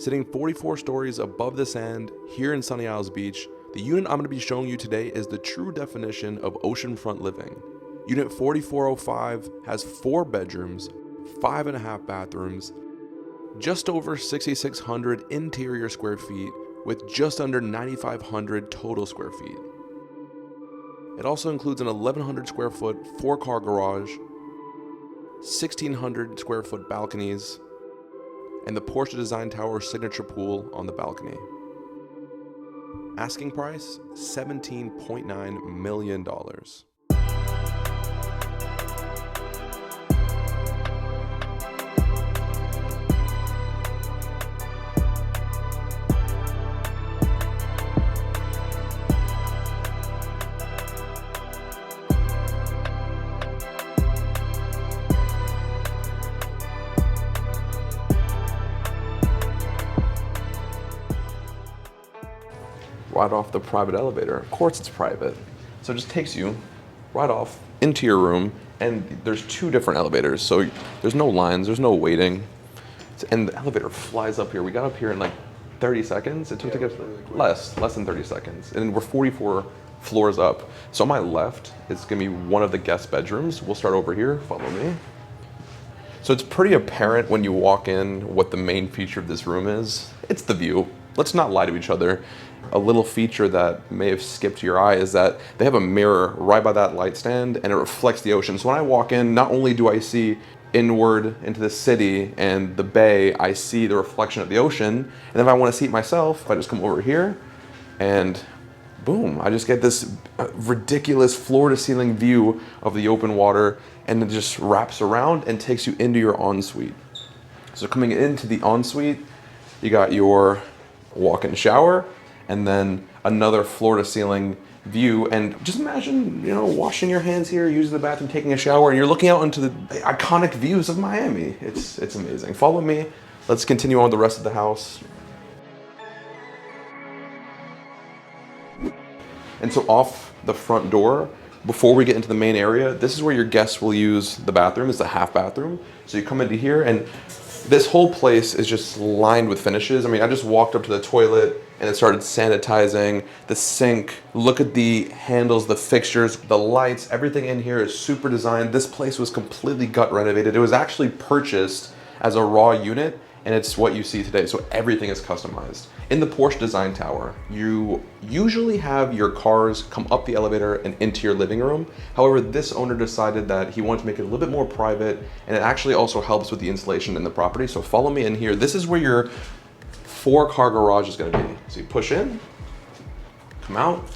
Sitting 44 stories above the sand here in Sunny Isles Beach, the unit I'm going to be showing you today is the true definition of oceanfront living. Unit 4405 has 4 bedrooms, 5.5 bathrooms, just over 6,600 interior square feet with just under 9,500 total square feet. It also includes an 1,100 square foot 4-car garage, 1,600 square foot balconies, and the Porsche Design Tower signature pool on the balcony. Asking price, $17.9 million. Right off the private elevator. Of course it's private. So it just takes you right off into your room, and there's 2 different elevators. So there's no lines, there's no waiting. And the elevator flies up here. We got up here in like 30 seconds. It took to get less than 30 seconds. And we're 44 floors up. So on my left is gonna be one of the guest bedrooms. We'll start over here, follow me. So it's pretty apparent when you walk in what the main feature of this room is. It's the view. Let's not lie to each other. A little feature that may have skipped your eye is that they have a mirror right by that light stand and it reflects the ocean. So when I walk in, not only do I see inward into the city and the bay, I see the reflection of the ocean. And if I want to see it myself, I just come over here and boom, I just get this ridiculous floor to ceiling view of the open water, and it just wraps around and takes you into your ensuite. So coming into the ensuite, you got your walk-in shower, and then another floor-to-ceiling view. And just imagine, washing your hands here, using the bathroom, taking a shower, and you're looking out into the iconic views of Miami. It's amazing. Follow me. Let's continue on with the rest of the house. And so off the front door, before we get into the main area, this is where your guests will use the bathroom. It's the half bathroom. So you come into here, and this whole place is just lined with finishes. I mean, I just walked up to the toilet and it started sanitizing. The sink, look at the handles, the fixtures, the lights, everything in here is super designed. This place was completely gut renovated. It was actually purchased as a raw unit, and it's what you see today. So everything is customized. In the Porsche Design Tower, you usually have your cars come up the elevator and into your living room. However, this owner decided that he wanted to make it a little bit more private, and it actually also helps with the insulation in the property. So follow me in here. This is where your 4-car garage is gonna be. So you push in, come out.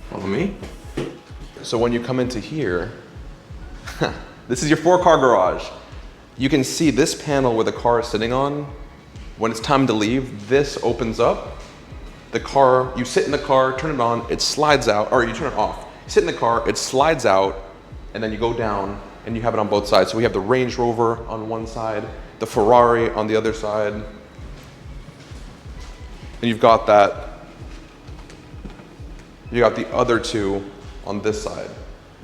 Follow me. So when you come into here, this is your 4-car garage. You can see this panel where the car is sitting on. When it's time to leave, this opens up. The car, you sit in the car, turn it on, it slides out, or you turn it off. You sit in the car, it slides out, and then you go down and you have it on both sides. So we have the Range Rover on one side, the Ferrari on the other side. And you've got you got the other 2 on this side.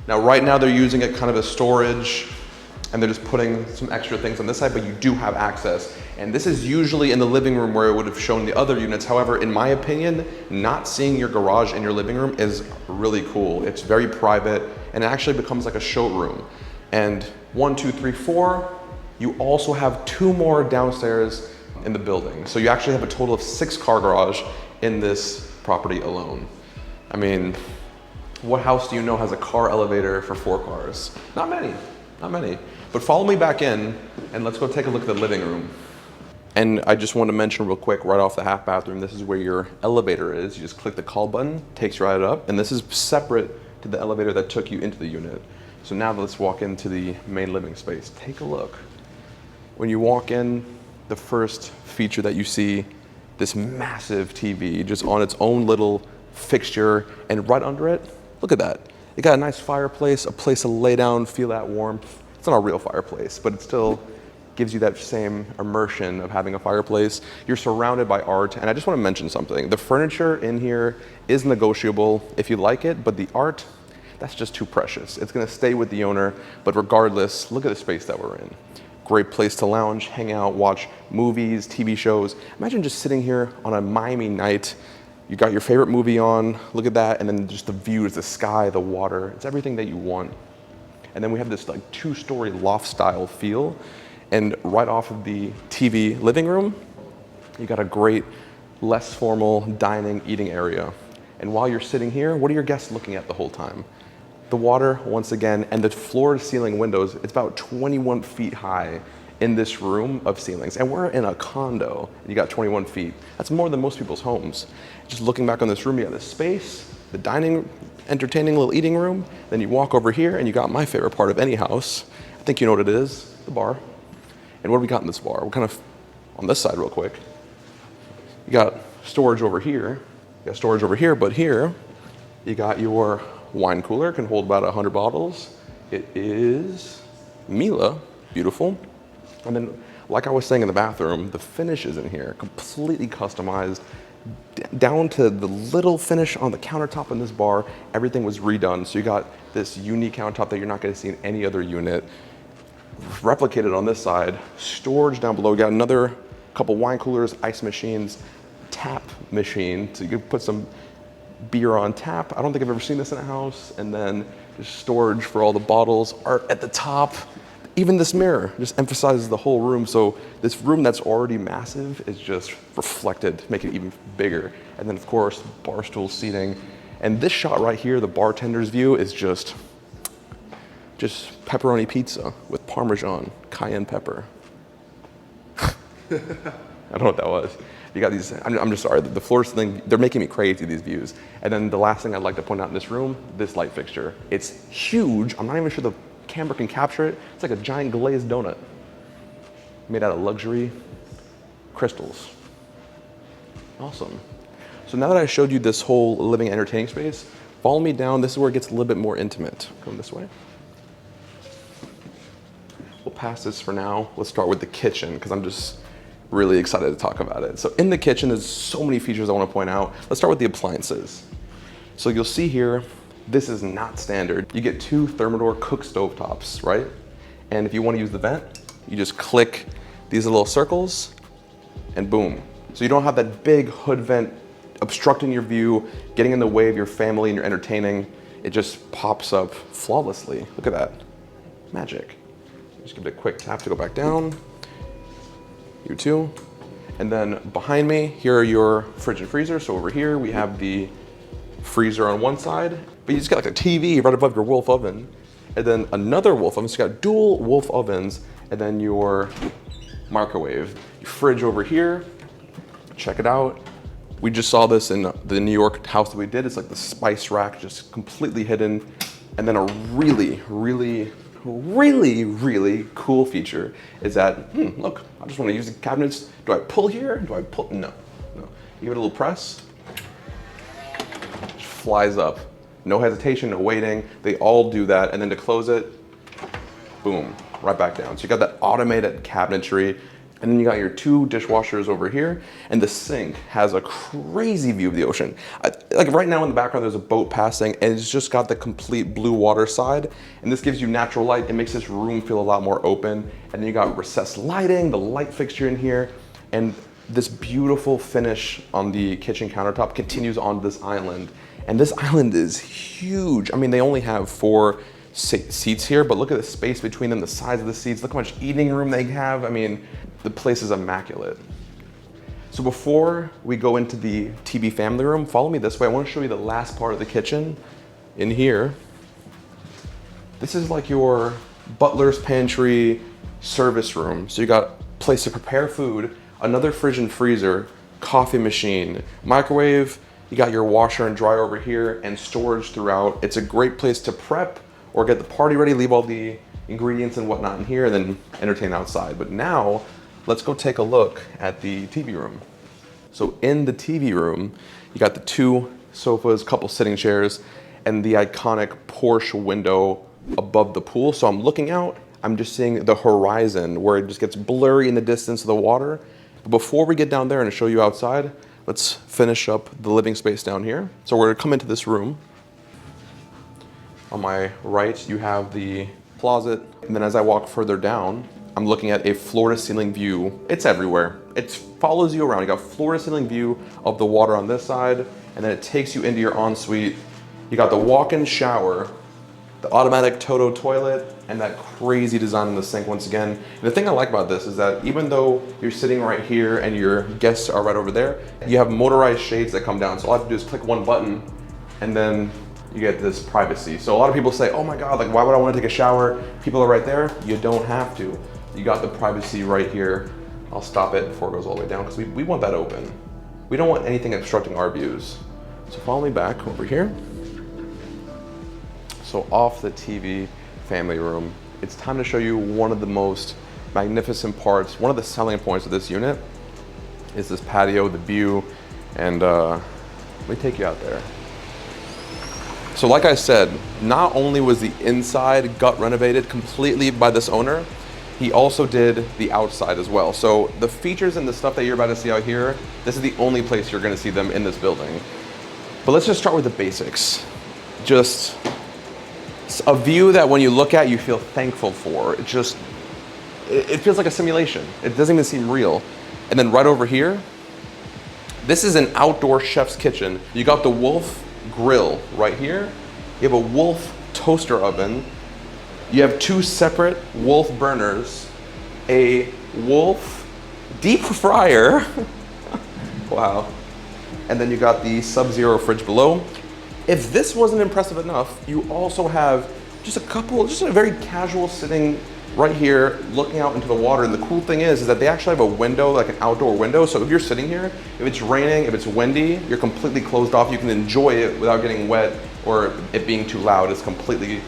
Now, right now they're using it kind of as storage, and they're just putting some extra things on this side, but you do have access. And this is usually in the living room where it would have shown the other units. However, in my opinion, not seeing your garage in your living room is really cool. It's very private, and it actually becomes like a showroom. And 1, 2, 3, 4, you also have 2 more downstairs in the building. So you actually have a total of 6-car garage in this property alone. I mean, what house do you know has a car elevator for 4 cars? Not many, not many. But follow me back in and let's go take a look at the living room. And I just want to mention real quick, right off the half bathroom, this is where your elevator is. You just click the call button, takes you right up. And this is separate to the elevator that took you into the unit. So now let's walk into the main living space. Take a look. When you walk in, the first feature that you see, this massive TV just on its own little fixture, and right under it, look at that. You got a nice fireplace, a place to lay down, feel that warmth. It's not a real fireplace, but it still gives you that same immersion of having a fireplace. You're surrounded by art, and I just want to mention something. The furniture in here is negotiable if you like it, but the art, that's just too precious. It's going to stay with the owner, but regardless, look at the space that we're in. Great place to lounge, hang out, watch movies, TV shows. Imagine just sitting here on a Miami night. You got your favorite movie on, look at that, and then just the views, the sky, the water. It's everything that you want. And then we have this like 2-story loft style feel. And right off of the TV living room, you got a great, less formal dining, eating area. And while you're sitting here, what are your guests looking at the whole time? The water, once again, and the floor to ceiling windows, it's about 21 feet high in this room of ceilings. And we're in a condo, and you got 21 feet. That's more than most people's homes. Just looking back on this room, you got the space, the dining, entertaining little eating room. Then you walk over here, and you got my favorite part of any house. I think you know what it is, the bar. And what do we got in this bar? We're kind of on this side real quick. You got storage over here. You got storage over here, but here, you got your wine cooler, can hold about 100 bottles. It is Mila, beautiful. And then, like I was saying in the bathroom, the finishes in here, completely customized, down to the little finish on the countertop in this bar, everything was redone. So you got this unique countertop that you're not gonna see in any other unit. Replicated on this side, storage down below. You got another couple wine coolers, ice machines, tap machine, so you can put some beer on tap. I don't think I've ever seen this in a house. And then just storage for all the bottles, art at the top. Even this mirror just emphasizes the whole room. So this room that's already massive is just reflected, make it even bigger. And then of course, bar stool seating. And this shot right here, the bartender's view, is just pepperoni pizza with Parmesan, cayenne pepper. I don't know what that was. You got these, I'm just sorry, the floors thing, they're making me crazy, these views. And then the last thing I'd like to point out in this room, this light fixture. It's huge. I'm not even sure the camera can capture it. It's like a giant glazed donut made out of luxury crystals. Awesome. So now that I showed you this whole living entertaining space, follow me down. This is where it gets a little bit more intimate. Come this way. We'll pass this for now. Let's start with the kitchen, because I'm just really excited to talk about it. So in the kitchen, there's so many features I want to point out. Let's start with the appliances. So you'll see here, this is not standard. You get 2 Thermador cook stove tops, right? And if you want to use the vent, you just click these little circles and boom. So you don't have that big hood vent obstructing your view, getting in the way of your family and your entertaining. It just pops up flawlessly. Look at that, magic. Just give it a quick tap to go back down. You too. And then behind me, here are your fridge and freezer. So over here, we have the freezer on one side, but you just got like a TV right above your Wolf oven. And then another Wolf oven, so you got dual Wolf ovens, and then your microwave. Your fridge over here, check it out. We just saw this in the New York house that we did. It's like the spice rack, just completely hidden. And then a really cool feature is that, look, I just want to use the cabinets. Do I pull here? Do I pull? No. You give it a little press, it flies up. No hesitation, no waiting. They all do that. And then to close it, boom, right back down. So you got that automated cabinetry. And then you got your 2 dishwashers over here, and the sink has a crazy view of the ocean. Like right now in the background, there's a boat passing, and it's just got the complete blue water side, and this gives you natural light. It makes this room feel a lot more open. And then you got recessed lighting, the light fixture in here, and this beautiful finish on the kitchen countertop continues on this island. And this island is huge. I mean, they only have 4 seats here, but look at the space between them, the size of the seats. Look how much eating room they have. I mean, the place is immaculate. So before we go into the TV family room, follow me this way. I want to show you the last part of the kitchen. In here, this is like your butler's pantry service room. So you got a place to prepare food, another fridge and freezer, coffee machine, microwave. You got your washer and dryer over here, and storage throughout. It's a great place to prep or get the party ready, leave all the ingredients and whatnot in here, and then entertain outside. But now, let's go take a look at the TV room. So in the TV room, you got the 2 sofas, couple sitting chairs, and the iconic Porsche window above the pool. So I'm looking out, I'm just seeing the horizon where it just gets blurry in the distance of the water. But before we get down there and show you outside, let's finish up the living space down here. So we're gonna come into this room. On my right, you have the closet. And then as I walk further down, I'm looking at a floor to ceiling view. It's everywhere. It follows you around. You got floor to ceiling view of the water on this side, and then it takes you into your ensuite. You got the walk-in shower, the automatic Toto toilet, and that crazy design in the sink once again. And the thing I like about this is that even though you're sitting right here and your guests are right over there, you have motorized shades that come down. So all I have to do is click one button and then you get this privacy. So a lot of people say, oh my God, like why would I want to take a shower? People are right there. You don't have to. You got the privacy right here. I'll stop it before it goes all the way down because we want that open. We don't want anything obstructing our views. So follow me back over here. So off the TV family room, it's time to show you one of the most magnificent parts. One of the selling points of this unit is this patio, the view, and let me take you out there. So like I said, not only was the inside gut renovated completely by this owner, he also did the outside as well. So the features and the stuff that you're about to see out here, this is the only place you're gonna see them in this building. But let's just start with the basics. Just a view that when you look at, you feel thankful for. It feels like a simulation. It doesn't even seem real. And then right over here, this is an outdoor chef's kitchen. You got the Wolf grill right here. You have a Wolf toaster oven. You have two separate Wolf burners, a Wolf deep fryer. Wow. And then you got the Sub-Zero fridge below. If this wasn't impressive enough, you also have just a very casual sitting right here, looking out into the water. And the cool thing is that they actually have a window, like an outdoor window. So if you're sitting here, if it's raining, if it's windy, you're completely closed off. You can enjoy it without getting wet or it being too loud. It's completely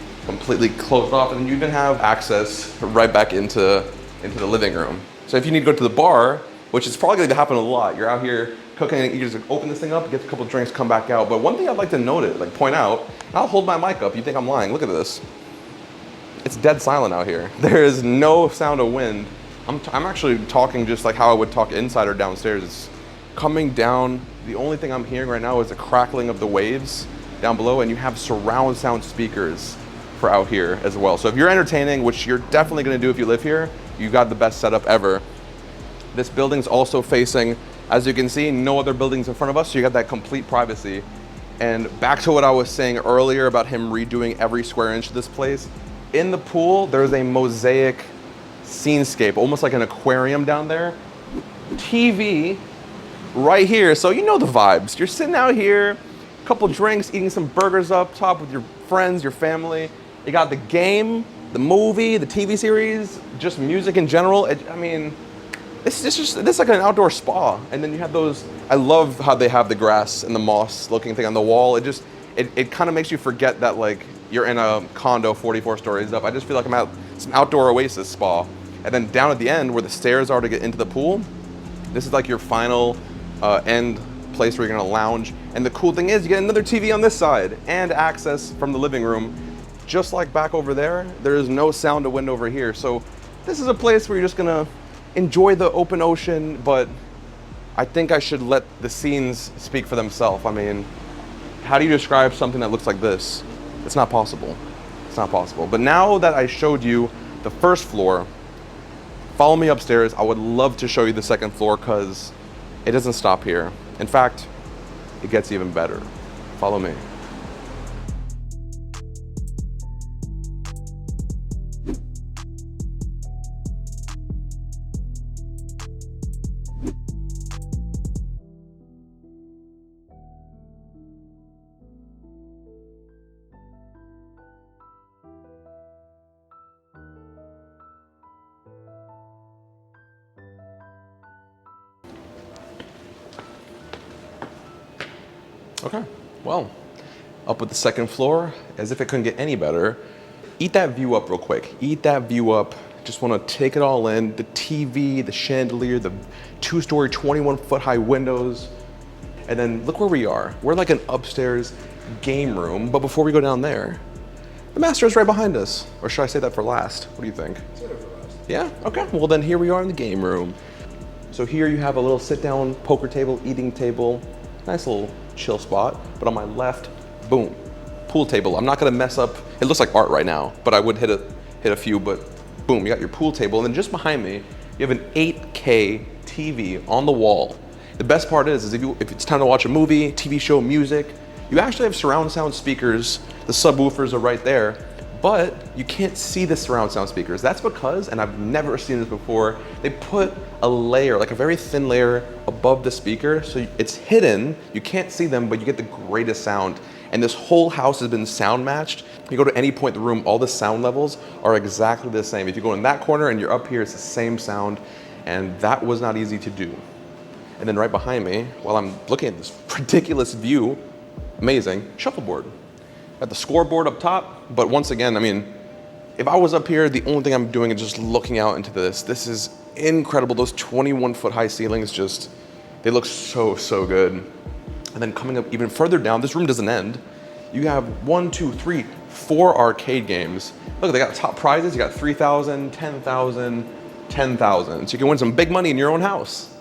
closed off. And you even have access right back into the living room. So if you need to go to the bar, which is probably gonna happen a lot, you're out here cooking, you just open this thing up, get a couple drinks, come back out. But one thing I'd like to point out, I'll hold my mic up, you think I'm lying, look at this. It's dead silent out here. There is no sound of wind. I'm actually talking just like how I would talk inside or downstairs. It's coming down, the only thing I'm hearing right now is the crackling of the waves down below, and you have surround sound speakers for out here as well. So if you're entertaining, which you're definitely gonna do if you live here, you got the best setup ever. This building's also facing, as you can see, no other buildings in front of us, so you got that complete privacy. And back to what I was saying earlier about him redoing every square inch of this place. In the pool, there's a mosaic scenescape, almost like an aquarium down there. TV right here, so you know the vibes. You're sitting out here, a couple drinks, eating some burgers up top with your friends, your family. You got the game, the movie, the TV series, just music in general. This is like an outdoor spa. And then you have those, I love how they have the grass and the moss looking thing on the wall. It kind of makes you forget that like you're in a condo 44 stories up. I just feel like I'm at some outdoor oasis spa. And then down at the end where the stairs are to get into the pool, this is like your final end place where you're gonna lounge. And the cool thing is you get another TV on this side and access from the living room. Just like back over there, there is no sound of wind over here. So this is a place where you're just gonna enjoy the open ocean, but I think I should let the scenes speak for themselves. I mean, how do you describe something that looks like this? It's not possible. It's not possible. But now that I showed you the first floor, follow me upstairs. I would love to show you the second floor because it doesn't stop here. In fact, it gets even better. Follow me. Okay, well, up with the second floor, as if it couldn't get any better. Eat that view up real quick. Eat that view up. Just wanna take it all in. The TV, the chandelier, the 2-story, 21-foot high windows. And then look where we are. We're like an upstairs game room, but before we go down there, the master is right behind us. Or should I say that for last? What do you think? Save it for last. Yeah, okay. Well then here we are in the game room. So here you have a little sit-down poker table, eating table, nice little chill spot. But on my left, boom, pool table. I'm not gonna mess up. It looks like art right now, but I would hit a few, but Boom, you got your pool table, and then just behind me, you have an 8K TV on the wall. The best part is if it's time to watch a movie, TV show, music, you actually have surround sound speakers. The subwoofers are right there, but you can't see the surround sound speakers. That's because, and I've never seen this before, they put a layer, like a very thin layer above the speaker, so it's hidden, you can't see them, but you get the greatest sound. And this whole house has been sound matched. You go to any point in the room, all the sound levels are exactly the same. If you go in that corner and you're up here, it's the same sound, and that was not easy to do. And then right behind me, while I'm looking at this ridiculous view, amazing, shuffleboard. Got the scoreboard up top, but once again, I mean, if I was up here, the only thing I'm doing is just looking out into this. This is incredible. Those 21-foot high ceilings just, they look so, so good. And then coming up even further down, this room doesn't end. You have 1, 2, 3, 4 arcade games. Look, they got top prizes. You got 3,000, 10,000, 10,000. So you can win some big money in your own house.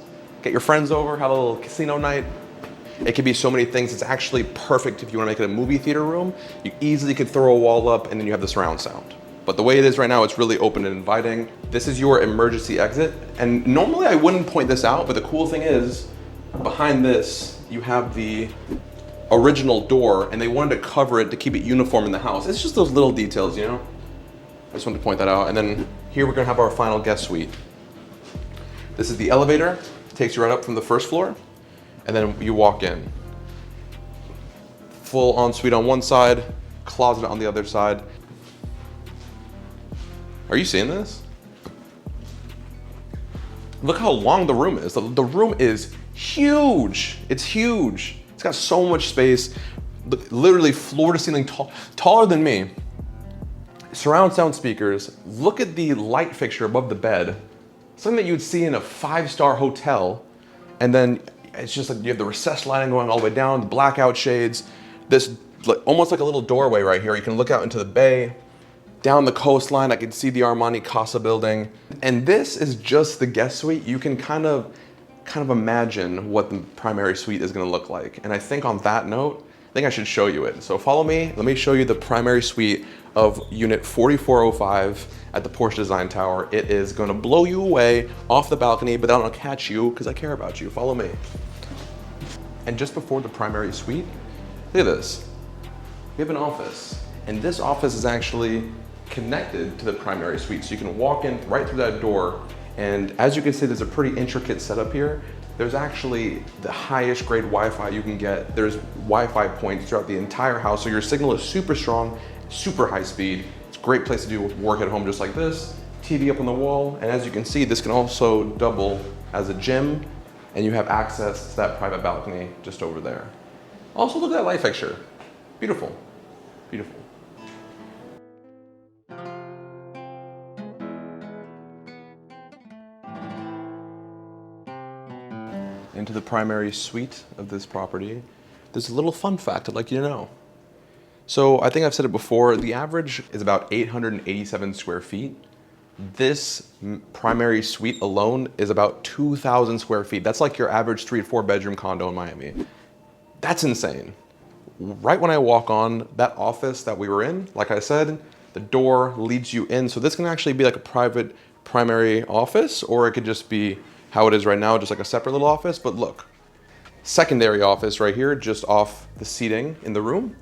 Get your friends over, have a little casino night. It could be so many things. It's actually perfect if you want to make it a movie theater room. You easily could throw a wall up and then you have the surround sound. But the way it is right now, it's really open and inviting. This is your emergency exit. And normally I wouldn't point this out, but the cool thing is, behind this, you have the original door, and they wanted to cover it to keep it uniform in the house. It's just those little details, you know? I just wanted to point that out. And then here we're gonna have our final guest suite. This is the elevator. It takes you right up from the first floor, and then you walk in. Full ensuite on one side, closet on the other side. Are you seeing this? Look how long the room is. The room is huge. It's huge. It's got so much space, literally floor to ceiling, taller than me. Surround sound speakers. Look at the light fixture above the bed. Something that you'd see in a 5-star hotel. And then it's just like you have the recessed lighting going all the way down, the blackout shades. This almost like a little doorway right here. You can look out into the bay. Down the coastline, I can see the Armani Casa building. And this is just the guest suite. You can kind of imagine what the primary suite is gonna look like. And I think on that note, I think I should show you it. So follow me, let me show you the primary suite of unit 4405 at the Porsche Design Tower. It is gonna blow you away off the balcony, but then I'll catch you because I care about you. Follow me. And just before the primary suite, look at this. We have an office, and this office is actually connected to the primary suite. So you can walk in right through that door, and as you can see, there's a pretty intricate setup here. There's actually the highest grade Wi-Fi you can get. There's Wi-Fi points throughout the entire house, so your signal is super strong, super high speed. It's a great place to do work at home just like this. TV up on the wall, and as you can see, this can also double as a gym, and you have access to that private balcony just over there. Also, look at that light fixture. Beautiful, beautiful. Into the primary suite of this property, there's a little fun fact I'd like you to know. So I think I've said it before, the average is about 887 square feet. This primary suite alone is about 2,000 square feet. That's like your average 3 or 4 bedroom condo in Miami. That's insane. Right when I walk on that office that we were in, like I said, the door leads you in. So this can actually be like a private primary office, or it could just be how it is right now, just like a separate little office. But look, secondary office right here, just off the seating in the room.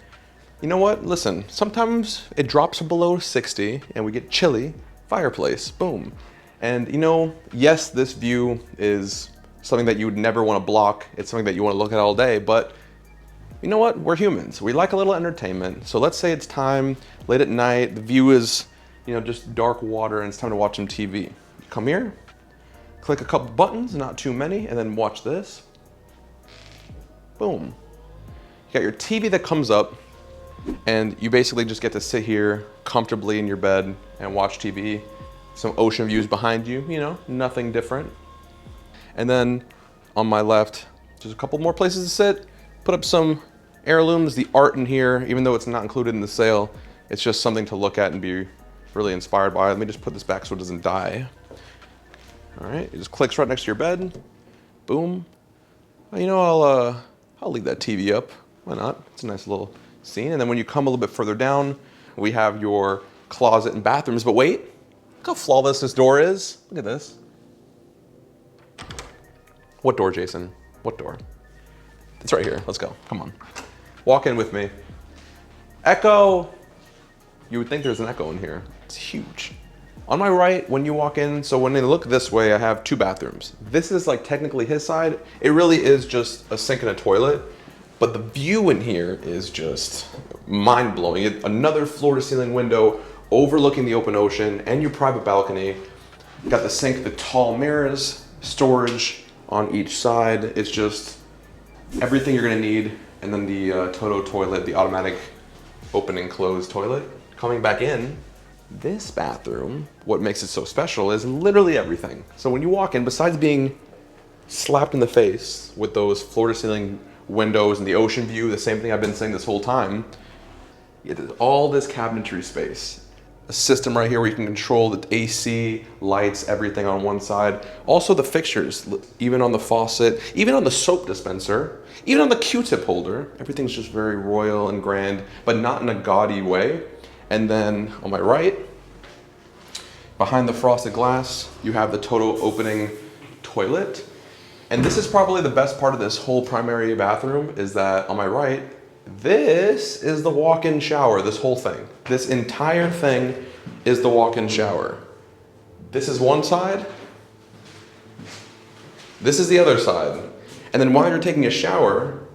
You know what? Listen, sometimes it drops below 60 and we get chilly. Fireplace, boom. And you know, yes, this view is something that you would never want to block. It's something that you want to look at all day, but you know what? We're humans. We like a little entertainment. So let's say it's time, late at night, the view is, you know, just dark water and it's time to watch some TV. You come here, click a couple buttons, not too many, and then watch this. Boom. You got your TV that comes up, and you basically just get to sit here comfortably in your bed and watch TV. Some ocean views behind you, you know, nothing different. And then on my left, just a couple more places to sit, put up some heirlooms. The art in here, even though it's not included in the sale, it's just something to look at and be really inspired by. Let me just put this back so it doesn't die. All right, it just clicks right next to your bed. Boom. Well, you know, I'll leave that TV up. Why not? It's a nice little scene. And then when you come a little bit further down, we have your closet and bathrooms. But wait, Look how flawless this door is. Look at this. What door, Jason? What door? It's right here. Let's go. Come on. Walk in with me. Echo. You would think there's an echo in here. It's huge. On my right, when you walk in, so when they look this way, I have 2 bathrooms. This is like technically his side. It really is just a sink and a toilet, but the view in here is just mind-blowing. Another floor-to-ceiling window overlooking the open ocean and your private balcony. You got the sink, the tall mirrors, storage on each side. It's just everything you're gonna need. And then the Toto toilet, the automatic open and close toilet. Coming back in, this bathroom, what makes it so special is literally everything. So when you walk in, besides being slapped in the face with those floor-to-ceiling windows and the ocean view, the same thing I've been saying this whole time, you get all this cabinetry space. A system right here where you can control the AC, lights, everything on one side. Also the fixtures, even on the faucet, even on the soap dispenser, even on the Q-tip holder. Everything's just very royal and grand, but not in a gaudy way. And then on my right, behind the frosted glass, you have the Toto opening toilet. And this is probably the best part of this whole primary bathroom is that on my right, this is the walk-in shower, this whole thing. This entire thing is the walk-in shower. This is one side. This is the other side. And then while you're taking a shower,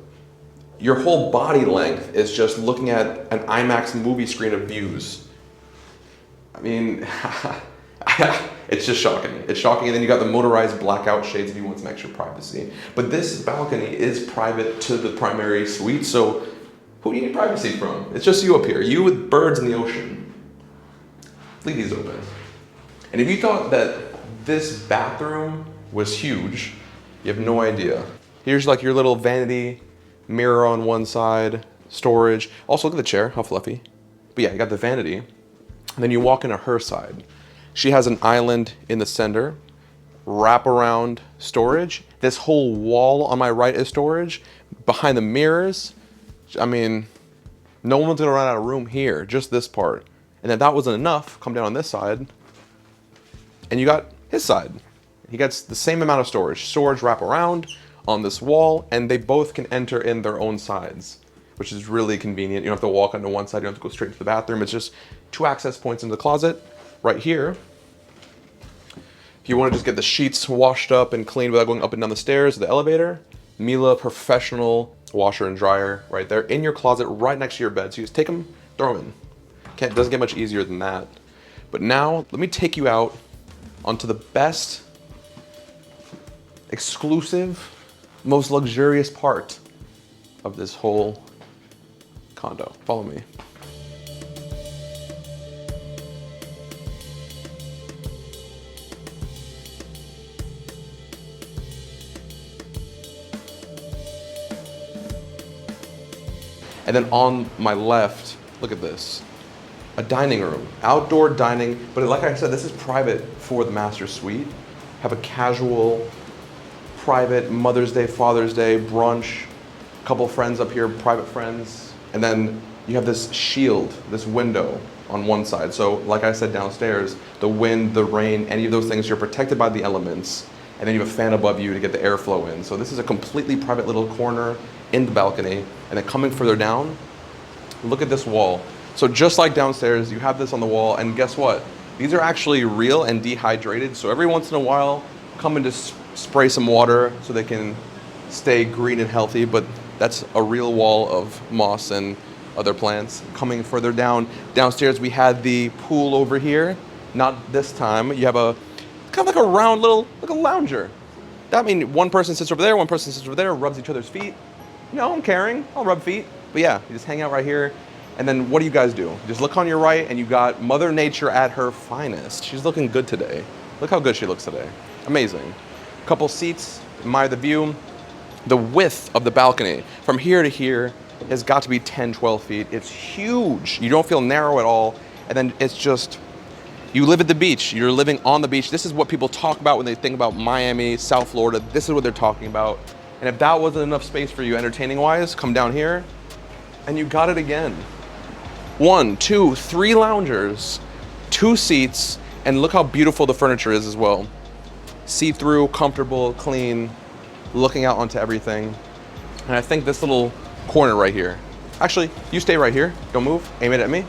your whole body length is just looking at an IMAX movie screen of views. I mean, it's just shocking. It's shocking. And then you got the motorized blackout shades if you want some extra privacy. But this balcony is private to the primary suite, so who do you need privacy from? It's just you up here, you with birds in the ocean. Leave these open. And if you thought that this bathroom was huge, you have no idea. Here's like your little vanity mirror on one side, storage. Also look at the chair, how fluffy. But yeah, you got the vanity. And then you walk into her side. She has an island in the center, wraparound storage. This whole wall on my right is storage. Behind the mirrors, I mean, no one's gonna run out of room here, just this part. And if that wasn't enough, come down on this side, and you got his side. He gets the same amount of storage. Storage wrap around on this wall, and they both can enter in their own sides, which is really convenient. You don't have to walk onto one side, you don't have to go straight to the bathroom. It's just 2 access points into the closet. Right here, if you wanna just get the sheets washed up and cleaned without going up and down the stairs or the elevator, Miele professional washer and dryer right there in your closet right next to your bed. So you just take them, throw them in. Doesn't get much easier than that. But now let me take you out onto the best, exclusive, most luxurious part of this whole condo. Follow me. And then on my left, look at this, a dining room, outdoor dining, but like I said, this is private for the master suite. Have a casual, private Mother's Day, Father's Day, brunch, a couple friends up here, private friends. And then you have this shield, this window on one side. So like I said downstairs, the wind, the rain, any of those things, you're protected by the elements. And then you have a fan above you to get the airflow in. So this is a completely private little corner in the balcony. And then coming further down, look at this wall. So just like downstairs, you have this on the wall, and guess what? These are actually real and dehydrated. So every once in a while, come and just spray some water so they can stay green and healthy, but that's a real wall of moss and other plants. Coming further down, downstairs we had the pool over here. Not this time, you have a kind of like a round little, like a lounger. That means one person sits over there, one person sits over there, rubs each other's feet. You know, I'm caring, I'll rub feet. But yeah, you just hang out right here. And then what do you guys do? You just look on your right and you got Mother Nature at her finest. She's looking good today. Look how good she looks today. Amazing. Couple seats, admire the view. The width of the balcony from here to here has got to be 10, 12 feet. It's huge. You don't feel narrow at all. And then it's just, you live at the beach. You're living on the beach. This is what people talk about when they think about Miami, South Florida. This is what they're talking about. And if that wasn't enough space for you entertaining wise, come down here and you got it again. 1, 2, 3 loungers, 2 seats, And look how beautiful the furniture is as well. See-through, comfortable, clean, looking out onto everything. And I think this little corner right here. Actually, you stay right here. Don't move. Aim it at me.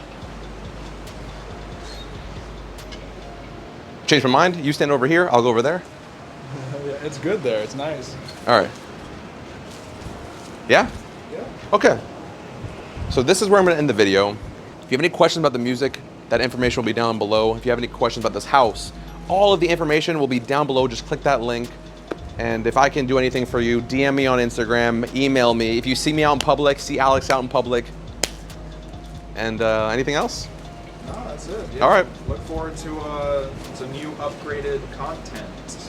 Change my mind. You stand over here. I'll go over there. Yeah, it's good there. It's nice. All right. Yeah? Yeah. Okay. So this is where I'm going to end the video. If you have any questions about the music, that information will be down below. If you have any questions about this house, all of the information will be down below. Just click that link. And if I can do anything for you, DM me on Instagram, email me. If you see me out in public, see Alex out in public. And anything else? No, that's it. Yeah. All right. Look forward to new upgraded content.